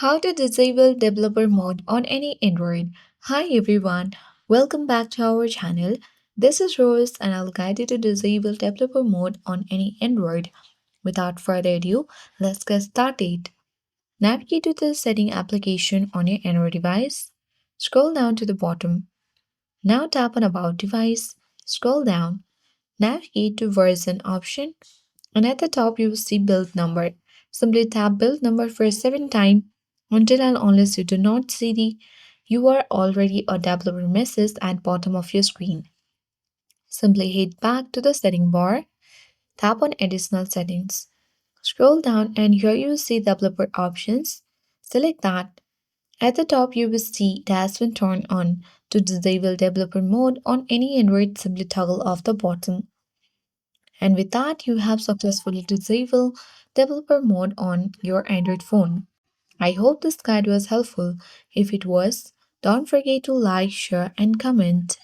How to disable developer mode on any Android. Hi everyone, welcome back to our channel. This is Rose and I'll guide you to disable developer mode on any Android. Without further ado, let's get started. Navigate to the setting application on your Android device. Scroll down to the bottom. Now tap on about device. Scroll down. Navigate to version option and at the top, you will see build number. Simply tap build number for 7 times until and unless you do not see the you are already a developer message at bottom of your screen. Simply hit back to the setting bar, tap on additional settings. Scroll down and here you will see developer options. Select that. At the top, you will see it has been turned on. To disable developer mode on any Android, simply toggle off the button. And with that, you have successfully disabled developer mode on your Android phone. I hope this guide was helpful. If it was, don't forget to like, share, and comment.